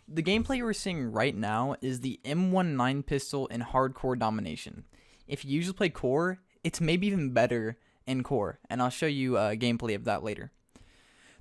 The gameplay we're seeing right now is the M19 pistol in hardcore domination. If you usually play core, it's maybe even better in core, and I'll show you gameplay of that later.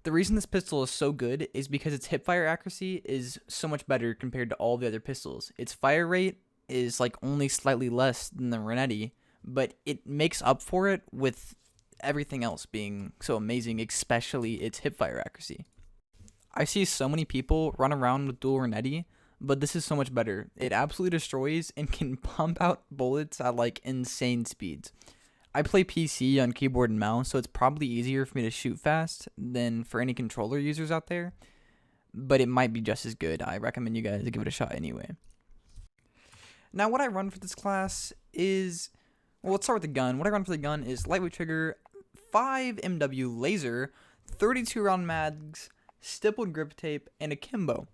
The reason this pistol is so good is because its hipfire accuracy is so much better compared to all the other pistols. Its fire rate is like only slightly less than the Renetti, but it makes up for it with everything else being so amazing, especially its hipfire accuracy. I see so many people run around with dual Renetti, but this is so much better. It absolutely destroys and can pump out bullets at like insane speeds. I play PC on keyboard and mouse, so it's probably easier for me to shoot fast than for any controller users out there, but it might be just as good. I recommend you guys give it a shot anyway. Now, what I run for this class is, well, let's start with the gun. What I run for the gun is lightweight trigger, 5 MW laser, 32 round mags, stippled grip tape, and akimbo.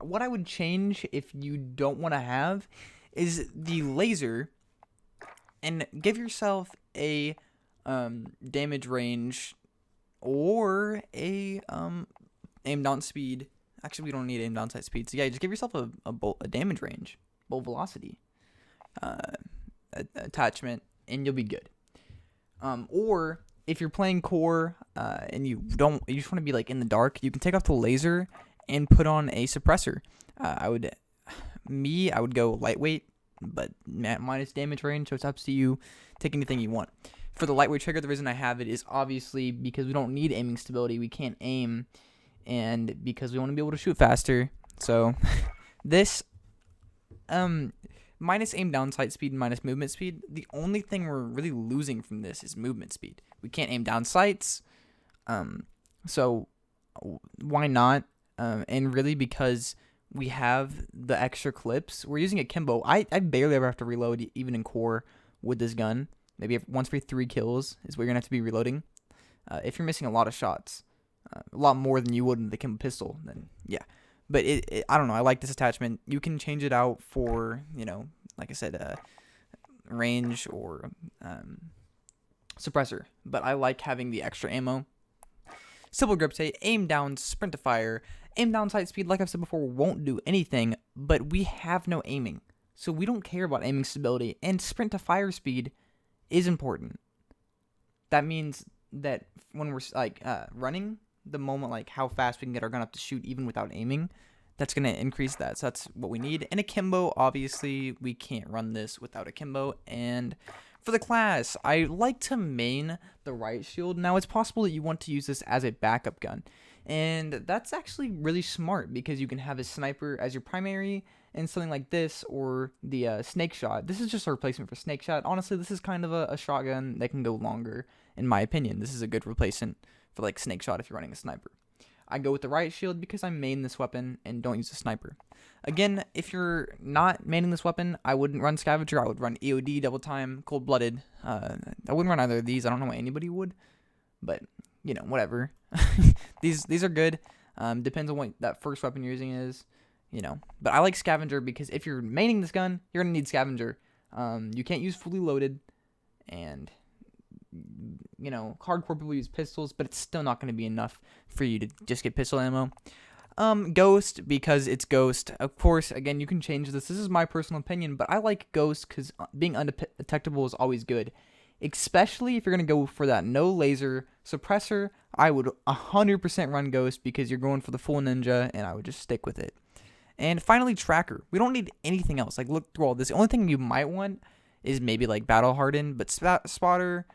What I would change if you don't want to have is the laser, and give yourself a damage range or a aim down speed. Actually, we don't need aim down sight speed. So yeah, just give yourself a damage range, bolt velocity attachment, and you'll be good. Or if you're playing core and you just want to be like in the dark, you can take off the laser and put on a suppressor. I would go lightweight, but minus damage range, so it's up to you. Take anything you want. For the lightweight trigger, the reason I have it is obviously because we don't need aiming stability. We can't aim, and because we want to be able to shoot faster. So this minus aim down sight speed and minus movement speed, the only thing we're really losing from this is movement speed. We can't aim down sights, so why not? And really, because we have the extra clips, we're using akimbo. I barely ever have to reload, even in core, with this gun. Maybe once every 3 kills is where you're going to have to be reloading. If you're missing a lot of shots, a lot more than you would in the akimbo pistol, then yeah. But I don't know, I like this attachment. You can change it out for, like I said, range or suppressor. But I like having the extra ammo. Stippled grip tape, aim down, sprint to fire. Aim down sight speed, like I've said before, won't do anything, but we have no aiming. So we don't care about aiming stability, and sprint to fire speed is important. That means that when we're running, the moment like how fast we can get our gun up to shoot even without aiming, that's going to increase that. So that's what we need. And akimbo, obviously, we can't run this without akimbo. And for the class, I like to main the right shield. Now, it's possible that you want to use this as a backup gun. And that's actually really smart because you can have a sniper as your primary and something like this, or the snake shot. This is just a replacement for snake shot. Honestly, this is kind of a shotgun that can go longer, in my opinion. This is a good replacement for like snake shot if you're running a sniper. I go with the right shield because I main this weapon and don't use a sniper. Again, if you're not maining this weapon, I wouldn't run scavenger. I would run EOD, double time, cold blooded. I wouldn't run either of these. I don't know why anybody would, but whatever. These are good. Depends on what that first weapon you're using is, But I like scavenger because if you're maining this gun, you're gonna need scavenger. You can't use fully loaded, and hardcore people use pistols, but it's still not going to be enough for you to just get pistol ammo. Ghost, because it's Ghost. Of course, again, you can change this. This is my personal opinion, but I like Ghost because being undetectable is always good. Especially if you're going to go for that no laser suppressor, I would 100% run Ghost because you're going for the full ninja, and I would just stick with it. And finally, tracker. We don't need anything else. Like, look through all this. The only thing you might want is maybe like battle hardened, but spotter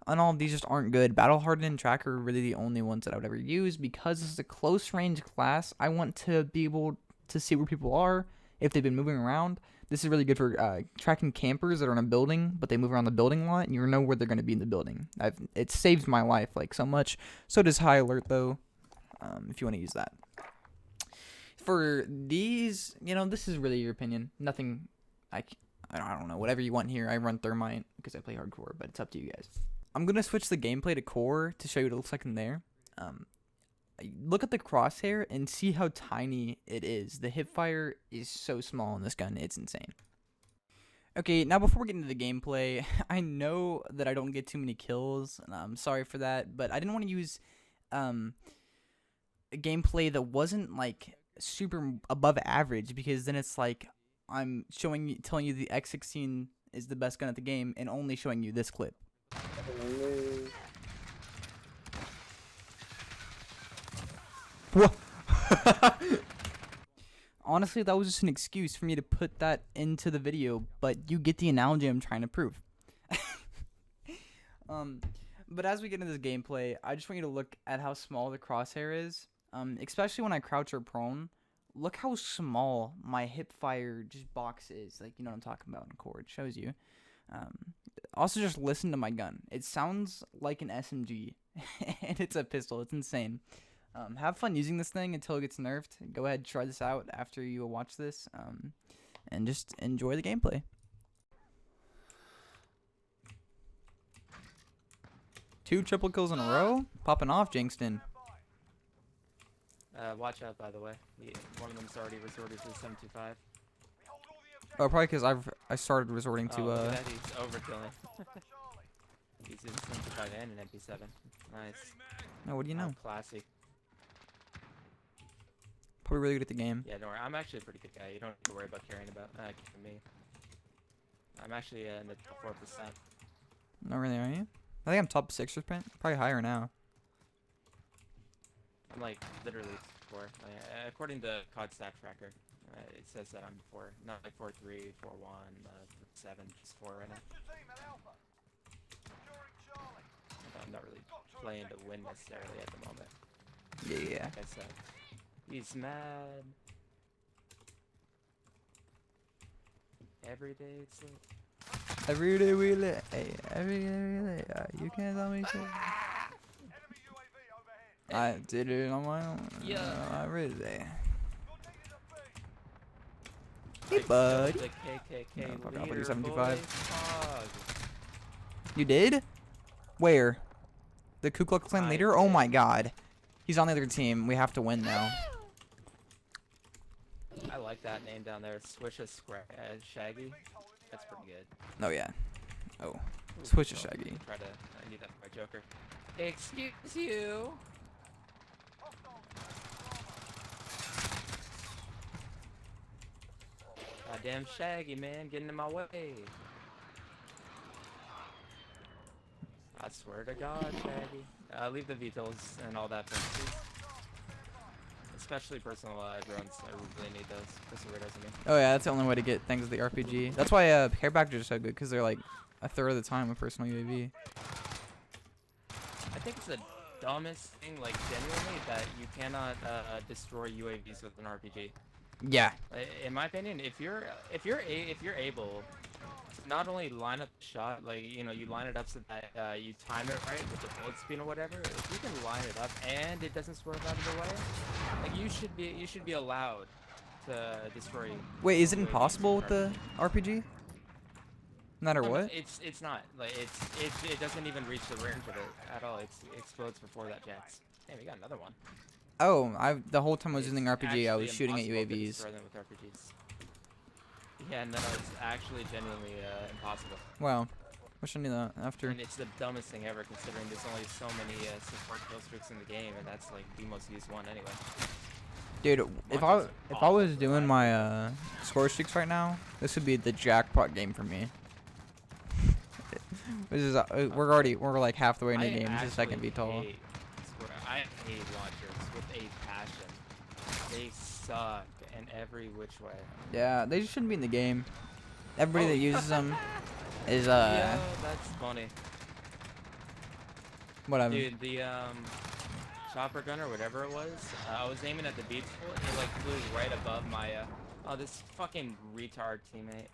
and all of these just aren't good. Battle hardened and tracker are really the only ones that I would ever use because this is a close range class. I want to be able to see where people are if they've been moving around. This is really good for tracking campers that are in a building, but they move around the building a lot, and you know where they're going to be in the building. It saves my life like so much. So does high alert though, if you want to use that. For these, this is really your opinion. Nothing. I don't know. Whatever you want here. I run thermite because I play hardcore, but it's up to you guys. I'm going to switch the gameplay to core to show you what it looks like in there. Look at the crosshair and see how tiny it is. The hipfire is so small in this gun. It's insane. Okay, now before we get into the gameplay, I know that I don't get too many kills, and I'm sorry for that, but I didn't want to use a gameplay that wasn't like super above average, because then it's like I'm telling you the X16 is the best gun at the game, and only showing you this clip. What? Honestly, that was just an excuse for me to put that into the video, but you get the analogy I'm trying to prove. But as we get into this gameplay, I just want you to look at how small the crosshair is, especially when I crouch or prone. Look how small my hip fire just box is. Like, you know what I'm talking about in core. It shows you. Also, just listen to my gun. It sounds like an SMG, and it's a pistol. It's insane. Have fun using this thing until it gets nerfed. Go ahead and try this out after you watch this, and just enjoy the gameplay. 2 triple kills in a row? Popping off, Jinxton. Watch out, by the way. One of them's already resorted to 725. Oh, probably because I started resorting to look at that, he's overkilling. He's in 725 and an MP7. Nice. No, what do you know? Classy. Probably really good at the game. Yeah, don't worry. I'm actually a pretty good guy. You don't have to worry about carrying me. I'm actually in the top 4%. Not really, are you? I think I'm top 6%. Probably higher now. I'm like literally 4. Like, according to COD stat tracker, it says that I'm 4, not like 4-3, 4-1, 7, just 4 right now. I'm not really playing to win necessarily at the moment. Yeah. Like I said, he's mad. Every day it's like. Every day we live. Hey, every day we live. You can't tell me shit. I did it on my own. Yeah. Every day. Hey, bud. The KKK No, fuck off, leader, 75. You did? Where? The Ku Klux Klan leader? Oh my god. He's on the other team. We have to win now. I like that name down there. Swish a Shaggy. That's pretty good. Oh yeah. Oh. Swish a Shaggy. I need that for my Joker. Excuse you. Goddamn Shaggy, man, getting in my way. I swear to God, Shaggy. Leave the vetols and all that for me, especially personal drones. I really need those. Personal radars, I mean. Oh yeah, that's the only way to get things with the RPG. That's why care packages are so good, because they're like a third of the time with personal UAV. I think it's the dumbest thing, like genuinely, that you cannot destroy UAVs with an RPG. Yeah. In my opinion, if you're able to not only line up the shot, like, you know, you line it up so that you time it right with the bullet speed or whatever. If you can line it up and it doesn't swerve out of the way, like, you should be allowed to destroy. Wait, is it impossible with the RPG? No matter what? It's not. Like, it doesn't even reach the range of it at all. It explodes before that jets. Damn, we got another one. Oh, the whole time I was using RPG, I was shooting at UAVs. With RPGs. Yeah, no, it's actually genuinely impossible. Wow. Wish I knew that after. And it's the dumbest thing ever, considering there's only so many support kill streaks in the game, and that's like the most used one anyway. Dude, if I was doing my score streaks right now, this would be the jackpot game for me. This is we're like half the way into the game. It's the second VTOL. I hate launchers with a passion. They suck in every which way. Yeah, they just shouldn't be in the game. Everybody that uses them is Yeah, that's funny. Whatever. Dude, the chopper gun or whatever it was, I was aiming at the beach pool and it like flew right above my oh, this fucking retard teammate.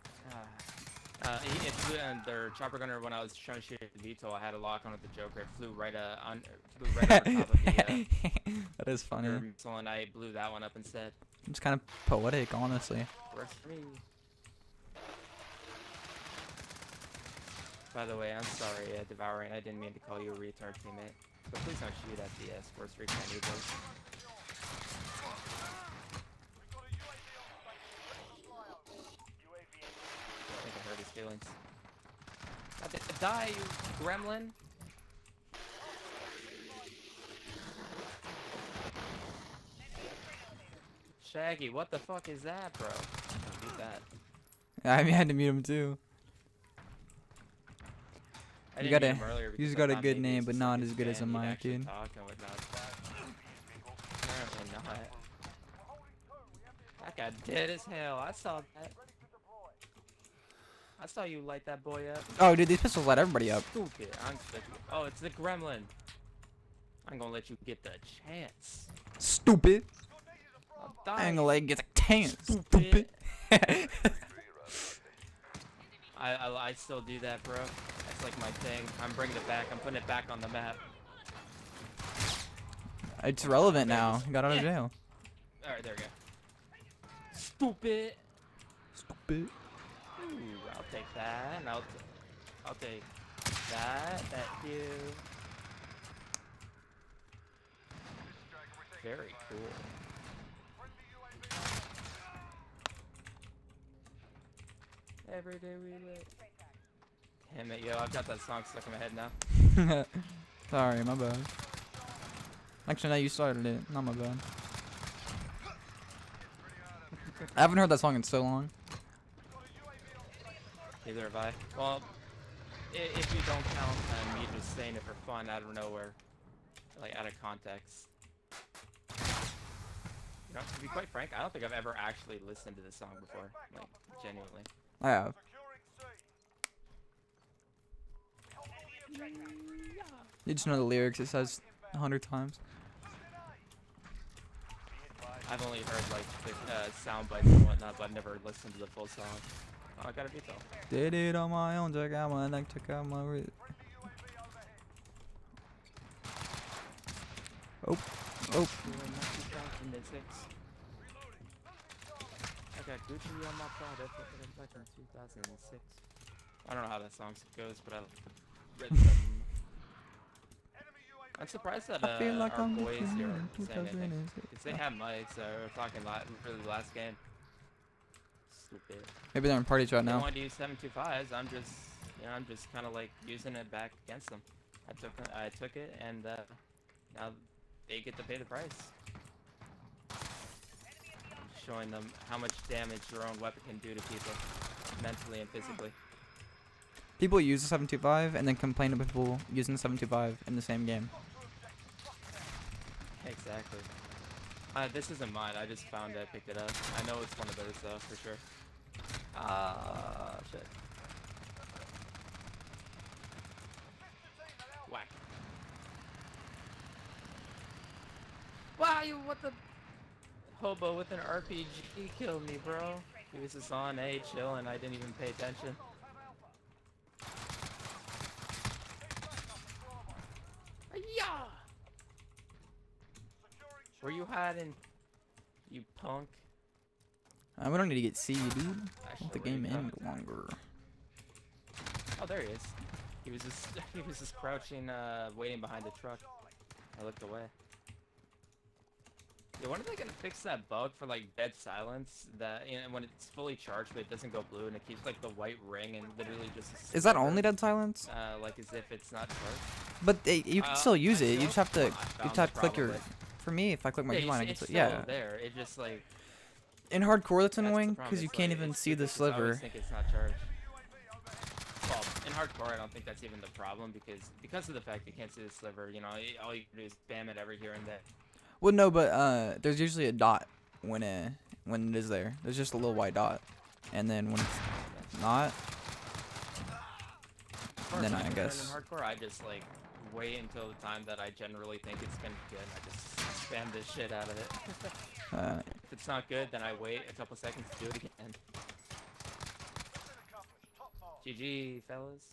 It flew, and their chopper gunner, when I was trying to shoot at the VTOL, I had a lock on with the Joker. It flew right over top of the that is funny. missile, and I blew that one up instead. It's kind of poetic, honestly. Works for me. By the way, I'm sorry, Devouring. I didn't mean to call you a retard teammate. But please don't shoot at the sports streaks. I need those. I think I hurt his feelings. Die, you gremlin! Shaggy, what the fuck is that, bro? Beat that. I had to mute him too. I You didn't got meet a, him earlier you because just I got a thought good maybe name, it's but just not like as good as a he'd mic, actually dude. talk and whatnot. Apparently not. That guy dead as hell. I saw that. I saw you light that boy up. Oh, dude, these pistols light everybody up. Stupid. Oh, it's the gremlin. I'm gonna let you get the chance. Stupid. I'll I die. ain't gonna let you get a chance. Stupid. Stupid. I still do that, bro. That's like my thing. I'm bringing it back. I'm putting it back on the map. It's relevant now. You got out of Yeah. jail. Alright, there we go. Stupid. Stupid. Ooh, I'll take that. And I'll take that. That too. Very cool. Every day we live. Damn it, yo, I've got that song stuck in my head now. Sorry, my bad. Actually, no, you started it. Not my bad. I haven't heard that song in so long. Neither have I. Well, if you don't count me just saying it for fun out of nowhere, like out of context. You know, to be quite frank, I don't think I've ever actually listened to this song before, like genuinely. I have. You just know the lyrics. It says 100 times. I've only heard like the sound bites and whatnot, but I've never listened to the full song. Oh, I got a veto. Did it on my own. Check out my neck. Check out my wrist. Oh. Oh. I got Gucci on my product back in 2006. I don't know how that song goes, but I read them. I'm surprised that I feel like our I'm boys looking here in aren't saying anything. 2006. Because they have mics, so we're talking really last game. Stupid. Maybe they're in parties right They now. wanted to use 725s. I'm just kind of like using it back against them. I took it, and now they get to pay the price. Showing them how much damage your own weapon can do to people, mentally and physically. People use the 725 and then complain about people using the 725 in the same game. Exactly. This isn't mine. I just found it. I picked it up. I know it's one of those though, for sure. Ah, shit. Whack. Wow, what the? Hobo with an RPG killed me, bro. He was just on A, chilling. I didn't even pay attention. Yeah. Where you hiding, you punk? We don't need to get C, dude. Actually, Let the where you game end come- longer. Oh, there he is. He was just crouching, waiting behind the truck. I looked away. Yeah, when are they gonna fix that bug for like dead silence? That when it's fully charged, but it doesn't go blue and it keeps like the white ring and literally just. Is that only dead silence? Like as if it's not charged. But you can still use it. You just have to. You found just have the to click your. problem For me, if I click my Yeah, line, I it's can. still Yeah. there. It just like. In hardcore, that's That's the annoying problem. because you It's can't like- even it's see the ridiculous. I always sliver. think it's not charged. Well, in hardcore, I don't think that's even the problem because of the fact you can't see the sliver. You know, all you can do is spam it every here and there. Well, no, but there's usually a dot when it is there. There's just a little white dot, and then when it's not, then I guess. In hardcore, I just like wait until the time that I generally think it's gonna be good. And I just spam the shit out of it. If it's not good, then I wait a couple seconds to do it again. GG, fellas.